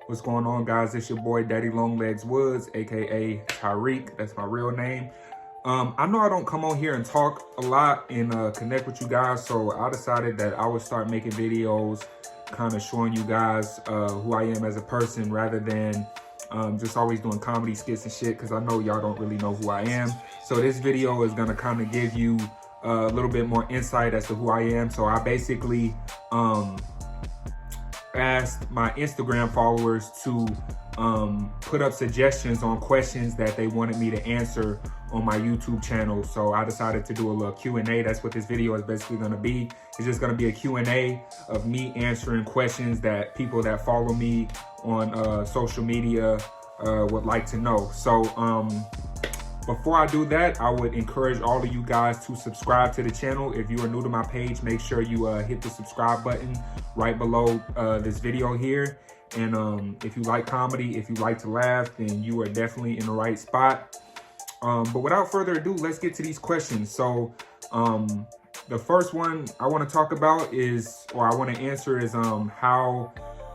What's going on, guys? It's your boy Daddy Longlegs Woods, aka Tyreek. That's my real name. I know I don't come on here and talk a lot and connect with you guys, so I decided that I would start making videos kind of showing you guys who I am as a person, rather than just always doing comedy skits and shit, because I know y'all don't really know who I am. So this video is gonna kind of give you a little bit more insight as to who I am. So I basically asked my Instagram followers to put up suggestions on questions that they wanted me to answer on my YouTube channel. So I decided to do a little Q&A. That's what this video is basically going to be. It's just going to be a Q&A of me answering questions that people that follow me on social media would like to know. So before I do that, I would encourage all of you guys to subscribe to the channel. If you are new to my page, make sure you hit the subscribe button right below this video here. And if you like comedy, if you like to laugh, then you are definitely in the right spot. But without further ado, let's get to these questions. So the first one I want to talk about is, or I want to answer is how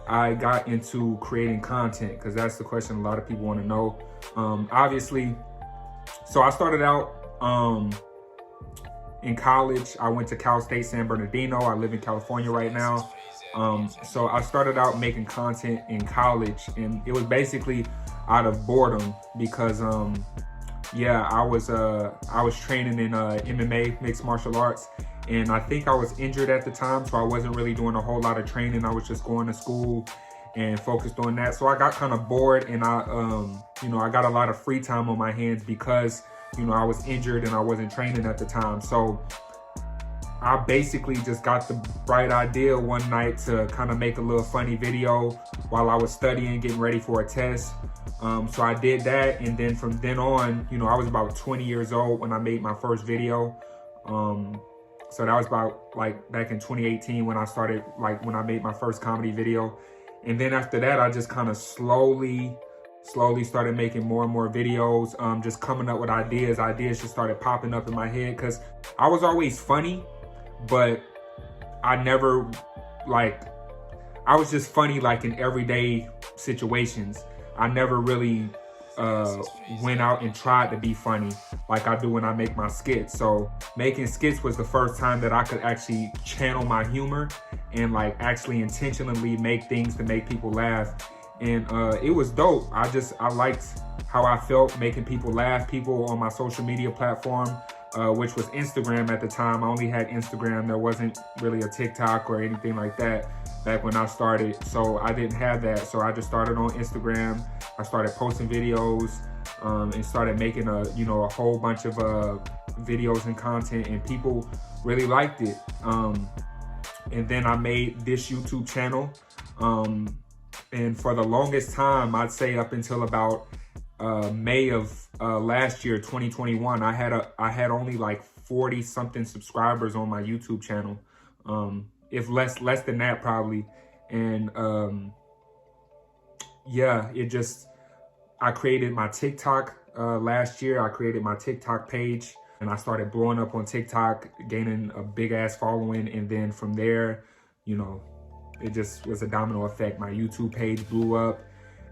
I got into creating content, because that's the question a lot of people want to know. Obviously, so I started out in college. I went to Cal State San Bernardino. I live in California right now. So I started out making content in college, and it was basically out of boredom because yeah, I was training in MMA, mixed martial arts, and I think I was injured at the time, so I wasn't really doing a whole lot of training. I was just going to school and focused on that. So I got kind of bored, and I got a lot of free time on my hands because, I was injured and I wasn't training at the time. So I basically just got the bright idea one night to kind of make a little funny video while I was studying, getting ready for a test. So I did that, and then from then on, I was about 20 years old when I made my first video. So that was about like back in 2018 when I started, like when I made my first comedy video. And then after that, I just kind of slowly started making more and more videos, just coming up with ideas. Ideas just started popping up in my head because I was always funny, but I never, I was just funny like in everyday situations. I never really went out and tried to be funny like I do when I make my skits. So making skits was the first time that I could actually channel my humor and like actually intentionally make things to make people laugh. And it was dope. I liked how I felt making people laugh. People on my social media platform, which was Instagram at the time. I only had Instagram. There wasn't really a TikTok or anything like that back when I started. So I didn't have that. So I just started on Instagram. I started posting videos and started making a whole bunch of videos and content, and people really liked it. And then I made this YouTube channel. And for the longest time, I'd say up until about May of last year, 2021, I had only like 40 something subscribers on my YouTube channel, if less than that probably. And yeah, I created my TikTok last year. I created my TikTok page, and I started blowing up on TikTok, gaining a big ass following. And then from there, it just was a domino effect. My YouTube page blew up.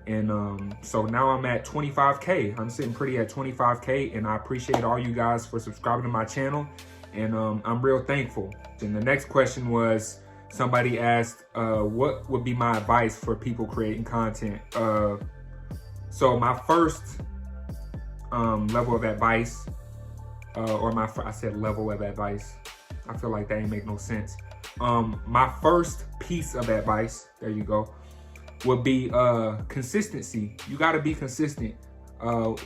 And so now I'm at 25K. I'm sitting pretty at 25K, and I appreciate all you guys for subscribing to my channel. And I'm real thankful. And the next question was, somebody asked, what would be my advice for people creating content? So my first level of advice, I said level of advice. I feel like that ain't make no sense. My first piece of advice, there you go, would be consistency. You gotta be consistent.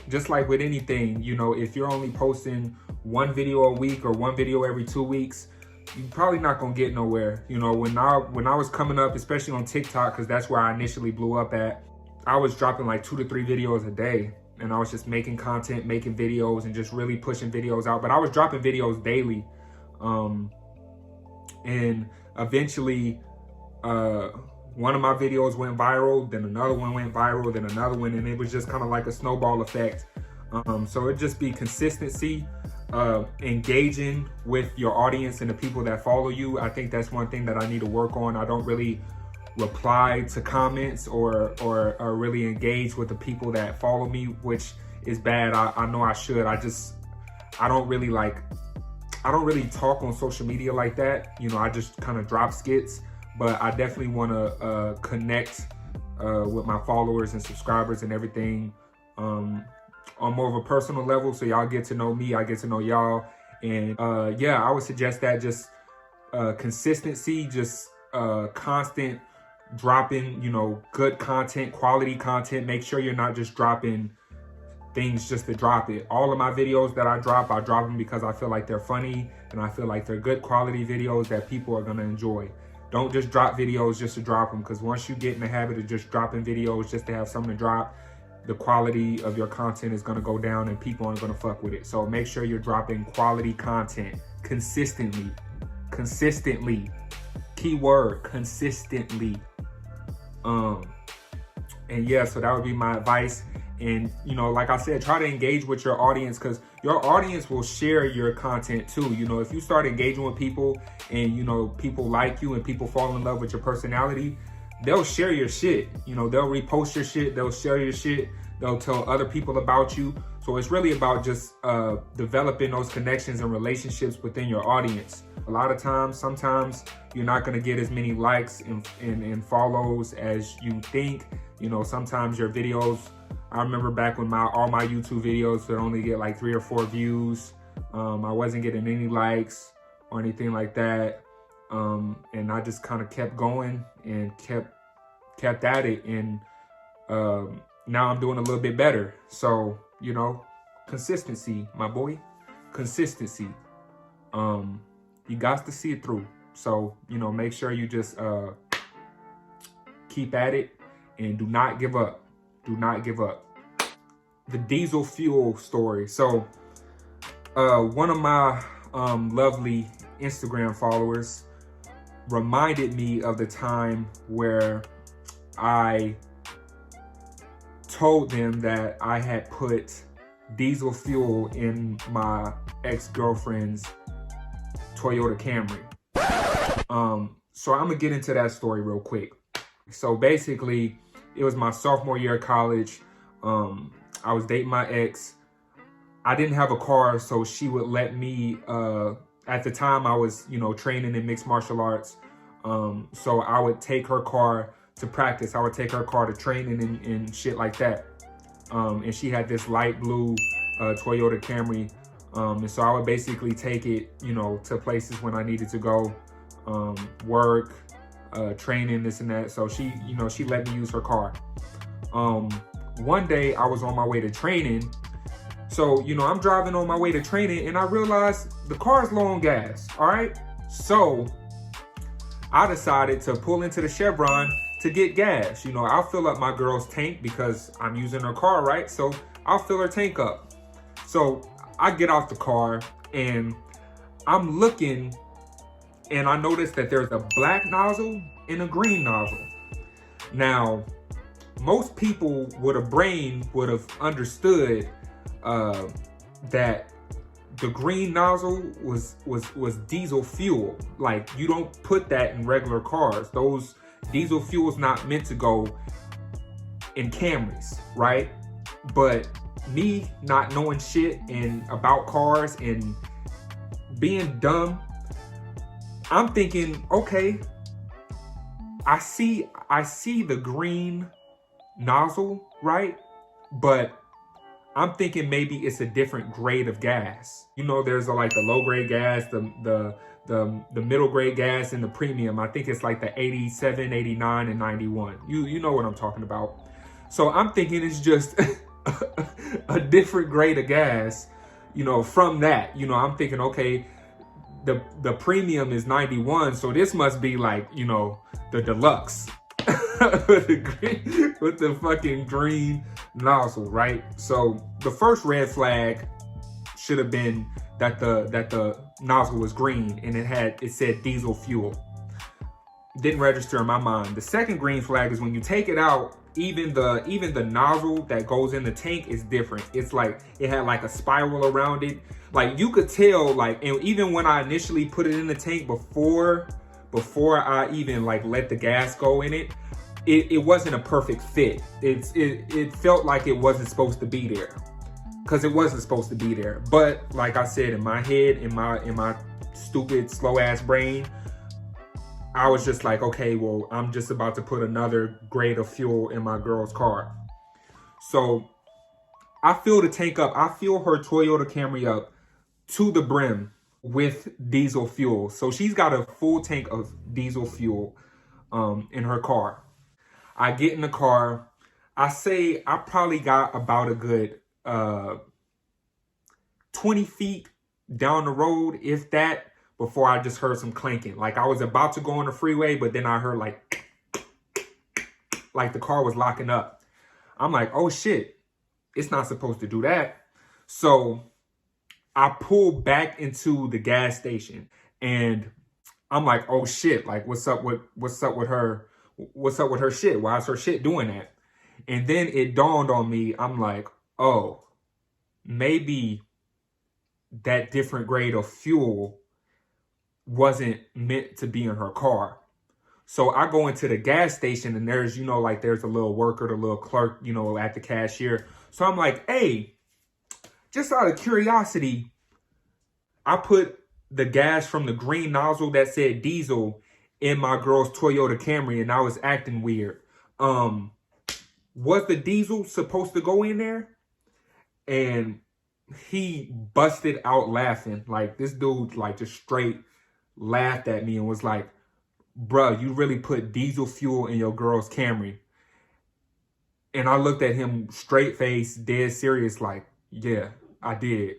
Just like with anything, if you're only posting one video a week or one video every 2 weeks, you're probably not gonna get nowhere. When I was coming up, especially on TikTok, because that's where I initially blew up at, I was dropping like 2 to 3 videos a day. And I was just making content, making videos, and just really pushing videos out. But I was dropping videos daily. And eventually, one of my videos went viral, then another one went viral, then another one, and it was just kind of like a snowball effect. So it'd just be consistency, engaging with your audience and the people that follow you. I think that's one thing that I need to work on. I don't really reply to comments or really engage with the people that follow me, which is bad. I know I should. I don't really talk on social media like that. You know, I just kind of drop skits, but I definitely want to connect with my followers and subscribers and everything on more of a personal level, so y'all get to know me, I get to know y'all. And yeah, I would suggest that just consistency, just constant dropping, you know, good content, quality content. Make sure you're not just dropping things just to drop it. All of my videos that I drop them because I feel like they're funny and I feel like they're good quality videos that people are gonna enjoy. Don't just drop videos just to drop them, because once you get in the habit of just dropping videos just to have something to drop, the quality of your content is gonna go down and people aren't gonna fuck with it. So make sure you're dropping quality content consistently. Keyword, consistently. And yeah, so that would be my advice. And, you know, like I said, try to engage with your audience, because your audience will share your content too. You know, if you start engaging with people and, you know, people like you and people fall in love with your personality, they'll share your shit. You know, they'll repost your shit, they'll share your shit, they'll tell other people about you. So it's really about just developing those connections and relationships within your audience. A lot of times, sometimes you're not gonna get as many likes and follows as you think. You know, sometimes your videos, I remember back when all my YouTube videos would only get like 3 or 4 views. I wasn't getting any likes or anything like that. And I just kind of kept going and kept at it. And now I'm doing a little bit better. So, you know, consistency, my boy, consistency. You got to see it through. So, you know, make sure you just keep at it and do not give up. Do not give up. The diesel fuel story. So one of my lovely Instagram followers reminded me of the time where I told them that I had put diesel fuel in my ex-girlfriend's Toyota Camry. So I'm gonna get into that story real quick. So basically, it was my sophomore year of college. I was dating my ex. I didn't have a car, so she would let me, at the time I was, you know, training in mixed martial arts. So I would take her car to practice. I would take her car to training and shit like that. And she had this light blue Toyota Camry. And so I would basically take it, you know, to places when I needed to go, work, training, this and that. So she, you know, she let me use her car. One day I was on my way to training. So, you know, I'm driving on my way to training and I realized the car's low on gas, all right? So I decided to pull into the Chevron to get gas. You know, I'll fill up my girl's tank because I'm using her car, right? So I'll fill her tank up. So I get off the car and I'm looking and I noticed that there's a black nozzle and a green nozzle. Now, most people with a brain would have understood that the green nozzle was diesel fuel. Like, you don't put that in regular cars. Those diesel fuel's not meant to go in Camrys, right? But me not knowing shit about cars and being dumb, I'm thinking, okay, I see the green nozzle, right? But I'm thinking maybe it's a different grade of gas. You know, there's like the low grade gas, the middle grade gas, and the premium. I think it's like the 87, 89, and 91. You know what I'm talking about. So I'm thinking it's just a different grade of gas, you know, from that. You know, I'm thinking, okay, the premium is 91, so this must be like, you know, the deluxe with the fucking green nozzle, right? So the first red flag should have been that the nozzle was green and it said diesel fuel. Didn't register in my mind. The second green flag is when you take it out, even the nozzle that goes in the tank is different. It's like it had like a spiral around it. Like, you could tell, like, and even when I initially put it in the tank before before I even like let the gas go in it, it wasn't a perfect fit. It felt like it wasn't supposed to be there, because it wasn't supposed to be there. But like I said, in my head, in my stupid slow ass brain, I was just like, okay, well, I'm just about to put another grade of fuel in my girl's car. So I fill the tank up. I fill her Toyota Camry up to the brim with diesel fuel. So she's got a full tank of diesel fuel in her car. I get in the car. I say I probably got about a good 20 feet down the road, if that, before I just heard some clanking. Like I was about to go on the freeway, but then I heard like the car was locking up. I'm like, oh shit, it's not supposed to do that. So I pull back into the gas station and I'm like, oh shit, like what's up with her? What's up with her shit? Why is her shit doing that? And then it dawned on me, I'm like, oh, maybe that different grade of fuel wasn't meant to be in her car. So I go into the gas station and there's, you know, like there's a little worker, the little clerk, you know, at the cashier. So I'm like, hey, just out of curiosity, I put the gas from the green nozzle that said diesel in my girl's Toyota Camry and I was acting weird. Was the diesel supposed to go in there? And he busted out laughing. Like this dude like just straight laughed at me and was like, bruh, you really put diesel fuel in your girl's Camry? And I looked at him straight face, dead serious, like, yeah, I did.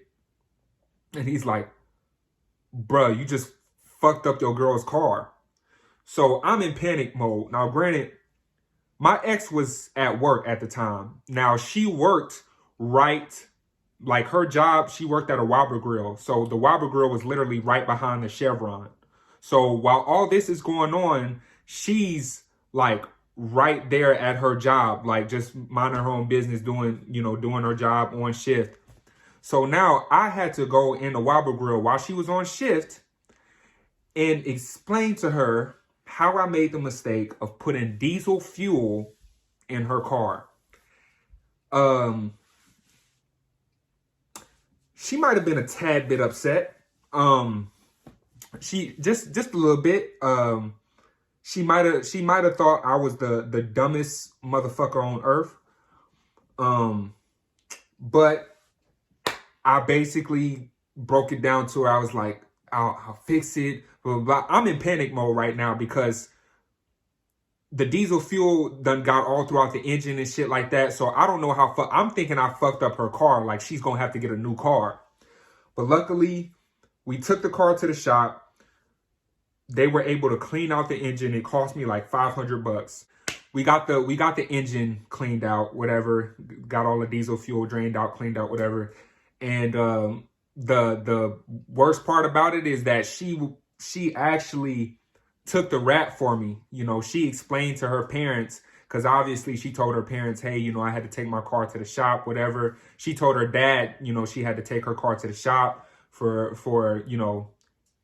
And he's like, bruh, you just fucked up your girl's car. So I'm in panic mode. Now, granted, my ex was at work at the time. Now, she worked right, like her job, she worked at a Whopper Grill. So the Whopper Grill was literally right behind the Chevron. So while all this is going on, she's like right there at her job, like just minding her own business, doing her job on shift. So now I had to go in the Whopper Grill while she was on shift and explain to her how I made the mistake of putting diesel fuel in her car. She might have been a tad bit upset. She just a little bit. She might have thought I was the dumbest motherfucker on earth. But I basically broke it down to her. I was like, I'll fix it. Blah, blah, blah. I'm in panic mode right now because the diesel fuel done got all throughout the engine and shit like that. So I don't know how I'm thinking I fucked up her car. Like she's going to have to get a new car. But luckily, we took the car to the shop. They were able to clean out the engine. It cost me like $500. We got the engine cleaned out, whatever. Got all the diesel fuel drained out, cleaned out, whatever. And the worst part about it is that she actually took the rap for me. You know, she explained to her parents, because obviously she told her parents, hey, you know, I had to take my car to the shop, whatever. She told her dad, you know, she had to take her car to the shop for you know,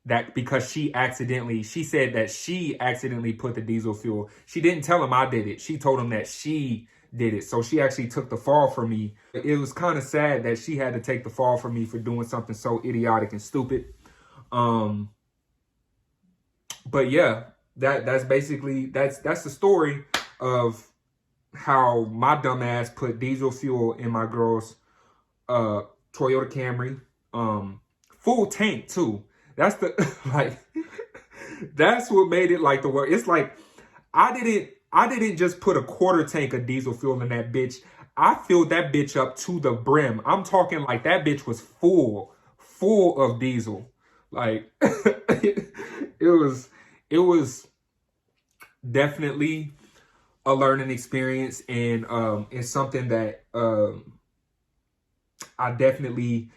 that because she said that she accidentally put the diesel fuel. She didn't tell him I did it. She told him that she did it. So she actually took the fall for me. It was kind of sad that she had to take the fall for me for doing something so idiotic and stupid. But yeah, that's basically, that's the story of how my dumb ass put diesel fuel in my girl's Toyota Camry. Full tank too. That's the like that's what made it like the worst. It's like I didn't just put a quarter tank of diesel fuel in that bitch. I filled that bitch up to the brim. I'm talking like that bitch was full of diesel. Like it was definitely a learning experience, and it's something that I definitely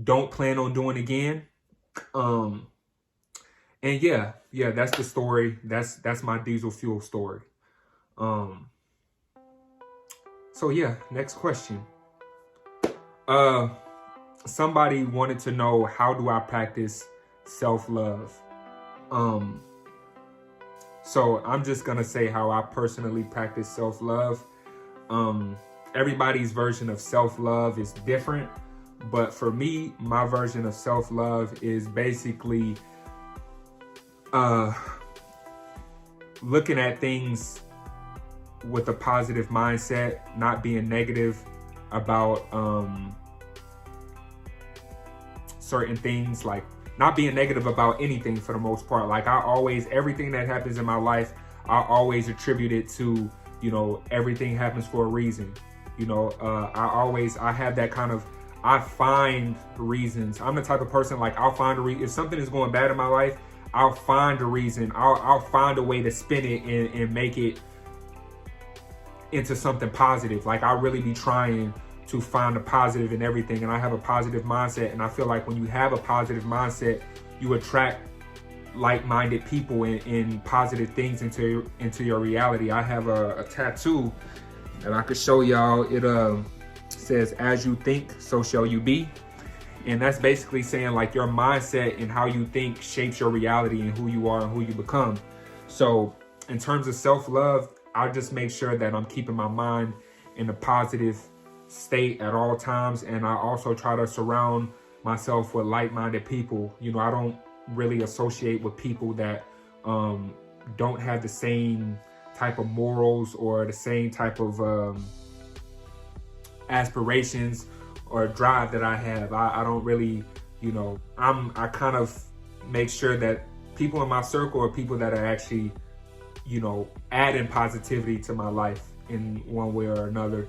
don't plan on doing again. And yeah, that's the story. That's my diesel fuel story. So yeah, next question. Somebody wanted to know, how do I practice self-love? So I'm just gonna say how I personally practice self-love. Everybody's version of self-love is different, but for me, my version of self-love is basically looking at things with a positive mindset, not being negative about certain things, like not being negative about anything for the most part. Like everything that happens in my life, I always attribute it to, everything happens for a reason. I have that kind of, I find reasons. I'm the type of person, like, I'll find a reason. If something is going bad in my life, I'll find a reason. I'll find a way to spin it and make it into something positive. Like, I really be trying to find the positive in everything, and I have a positive mindset. And I feel like when you have a positive mindset, you attract like-minded people and positive things into your reality. I have a tattoo that I could show y'all. It says, "As you think, so shall you be." And that's basically saying, like, your mindset and how you think shapes your reality and who you are and who you become. So in terms of self-love, I just make sure that I'm keeping my mind in a positive state at all times. And I also try to surround myself with like-minded people. I don't really associate with people that don't have the same type of morals or the same type of aspirations or drive that I have. I don't really, I kind of make sure that people in my circle are people that are actually, adding positivity to my life in one way or another.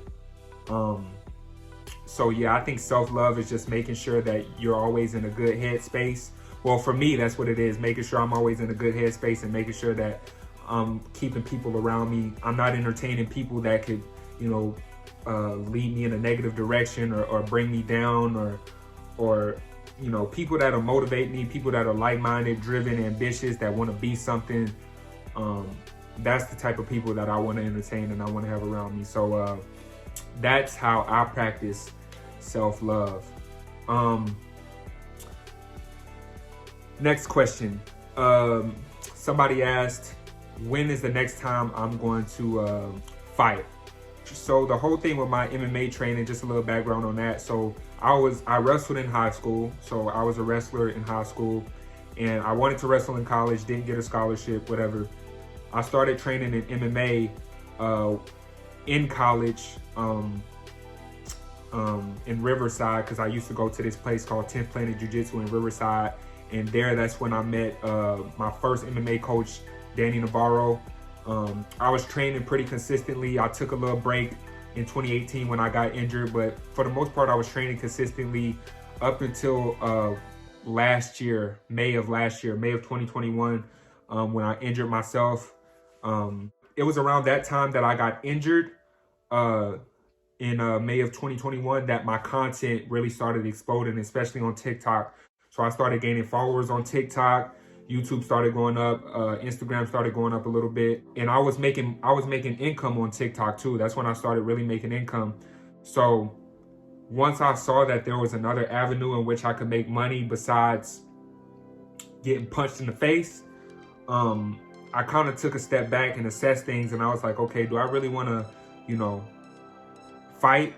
So yeah, I think self-love is just making sure that you're always in a good headspace. Well, for me, that's what it is, making sure I'm always in a good headspace and making sure that I'm keeping people around me. I'm not entertaining people that could, lead me in a negative direction or bring me down or people that'll motivate me, people that are like-minded, driven, ambitious, that want to be something. That's the type of people that I want to entertain and I want to have around me. So that's how I practice self-love. Next question. Somebody asked, when is the next time I'm going to fight? So the whole thing with my MMA training, just a little background on that. So I wrestled in high school. So I was a wrestler in high school and I wanted to wrestle in college, didn't get a scholarship, whatever. I started training in MMA in college in Riverside, because I used to go to this place called 10th Planet Jiu-Jitsu in Riverside. And that's when I met my first MMA coach, Danny Navarro. I was training pretty consistently. I took a little break in 2018 when I got injured, but for the most part, I was training consistently up until last year, May of 2021, when I injured myself. It was around that time that I got injured in May of 2021 that my content really started exploding, especially on TikTok. So I started gaining followers on TikTok. YouTube started going up, Instagram started going up a little bit, and I was making income on TikTok too. That's when I started really making income. So once I saw that there was another avenue in which I could make money besides getting punched in the face, I kind of took a step back and assessed things, and I was like, okay, do I really want to, fight?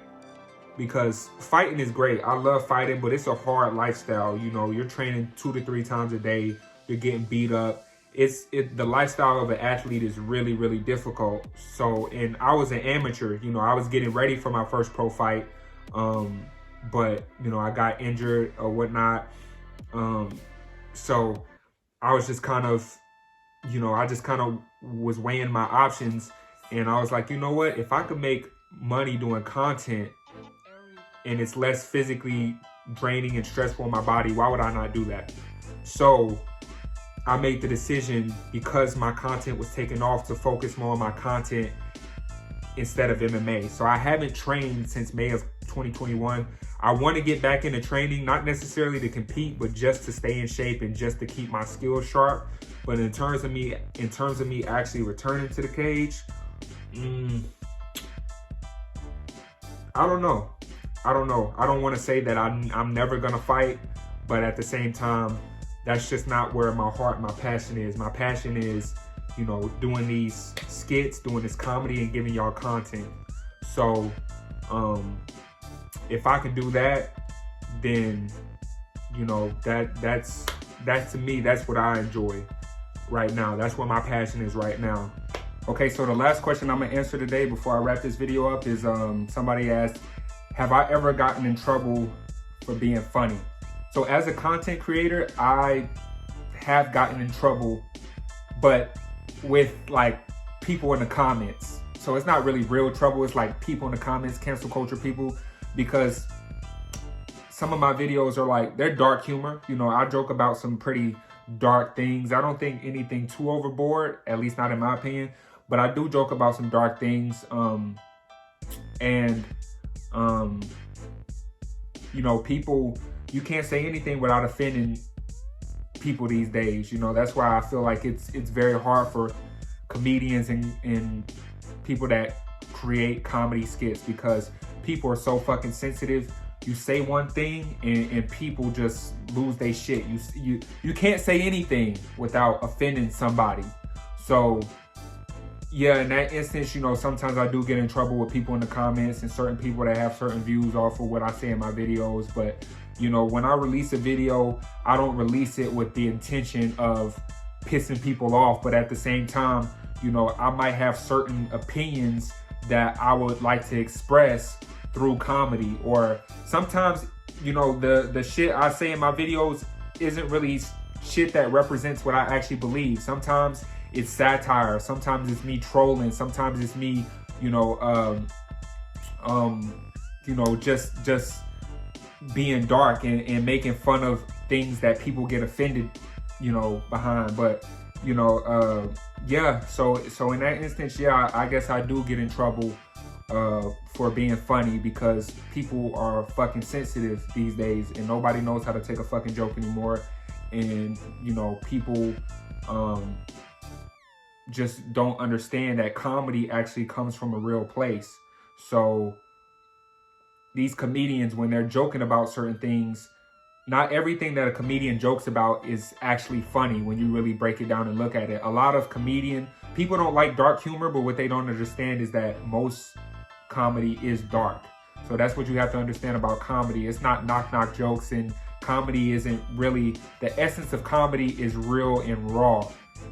Because fighting is great. I love fighting, but it's a hard lifestyle. You're training 2 to 3 times a day. You're getting beat up. The lifestyle of an athlete is really, really difficult. So, and I was an amateur, I was getting ready for my first pro fight. But, I got injured or whatnot. So I was just kind of, was weighing my options, and I was like, you know what? If I could make money doing content and it's less physically draining and stressful on my body, why would I not do that? So I made the decision, because my content was taking off, to focus more on my content instead of MMA. So I haven't trained since May of 2021. I want to get back into training, not necessarily to compete, but just to stay in shape and just to keep my skills sharp. But in terms of me actually returning to the cage, I don't know. I don't want to say that I'm never gonna fight, but at the same time, that's just not where my heart, my passion is. My passion is, you know, doing these skits, doing this comedy, and giving y'all content. So if I can do that, then, you know, that's to me, that's what I enjoy right now. That's what my passion is right now. Okay, so the last question I'm gonna answer today before I wrap this video up is somebody asked, have I ever gotten in trouble for being funny? So as a content creator, I have gotten in trouble, but with like people in the comments. So it's not really real trouble. It's like people in the comments, cancel culture people, because some of my videos are like, they're dark humor. You know, I joke about some pretty dark things. I don't think anything too overboard, at least not in my opinion, but I do joke about some dark things. You know, people, you can't say anything without offending people these days. You know, that's why I feel like it's very hard for comedians and people that create comedy skits, because people are so fucking sensitive. You say one thing and people just lose their shit. You can't say anything without offending somebody. So yeah, in that instance, you know, sometimes I do get in trouble with people in the comments and certain people that have certain views off of what I say in my videos. But, you know, when I release a video, I don't release it with the intention of pissing people off. But at the same time, you know, I might have certain opinions that I would like to express through comedy. Or sometimes, you know, the shit I say in my videos isn't really shit that represents what I actually believe. Sometimes it's satire, sometimes it's me trolling, sometimes it's me, you know, just being dark and making fun of things that people get offended, you know, behind. But, you know, yeah, so in that instance, yeah, I guess I do get in trouble for being funny, because people are fucking sensitive these days and nobody knows how to take a fucking joke anymore. And, you know, people just don't understand that comedy actually comes from a real place. So these comedians, when they're joking about certain things, not everything that a comedian jokes about is actually funny when you really break it down and look at it. A lot of people don't like dark humor, but what they don't understand is that most comedy is dark. So that's what you have to understand about comedy. It's not knock jokes, and comedy isn't really, the essence of comedy is real and raw.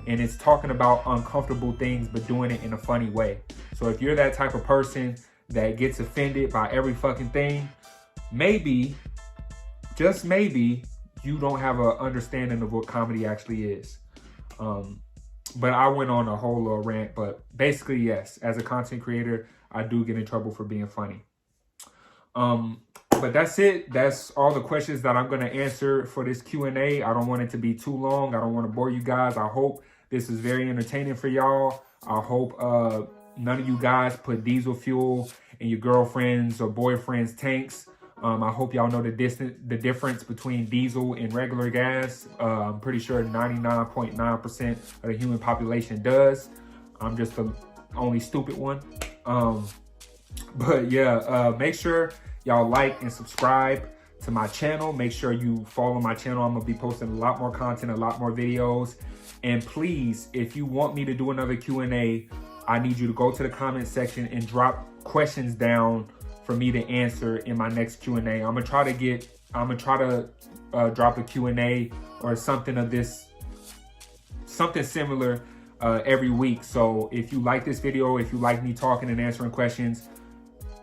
And it's talking about uncomfortable things, but doing it in a funny way. So if you're that type of person that gets offended by every fucking thing, maybe, just maybe, you don't have an understanding of what comedy actually is. But I went on a whole little rant, but basically, yes, as a content creator, I do get in trouble for being funny. But that's it. That's all the questions that I'm going to answer for this Q&A. I don't want it to be too long. I don't want to bore you guys. I hope this is very entertaining for y'all. I hope none of you guys put diesel fuel in your girlfriend's or boyfriend's tanks. I hope y'all know the difference between diesel and regular gas. I'm pretty sure 99.9% of the human population does. I'm just the only stupid one. But yeah, make sure y'all like and subscribe to my channel. Make sure you follow my channel. I'm gonna be posting a lot more content, a lot more videos. And please, if you want me to do another Q&A, I need you to go to the comment section and drop questions down for me to answer in my next Q&A. I'm gonna try to drop a Q&A or something of this, something similar every week. So if you like this video, if you like me talking and answering questions,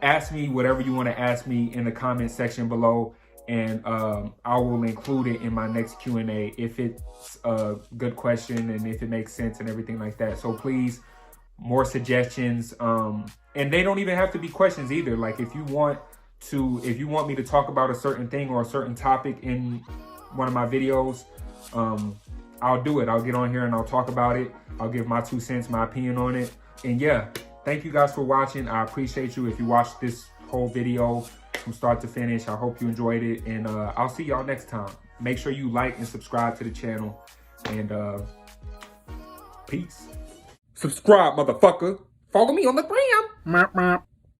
ask me whatever you want to ask me in the comment section below, and I will include it in my next Q&A if it's a good question and if it makes sense and everything like that. So please, more suggestions, and they don't even have to be questions either. Like if you want me to talk about a certain thing or a certain topic in one of my videos, I'll do it. I'll get on here and I'll talk about it. I'll give my 2 cents, my opinion on it. And yeah, thank you guys for watching. I appreciate you. If you watched this whole video from start to finish, I hope you enjoyed it. And I'll see y'all next time. Make sure you like and subscribe to the channel. And peace. Subscribe, motherfucker. Follow me on the gram.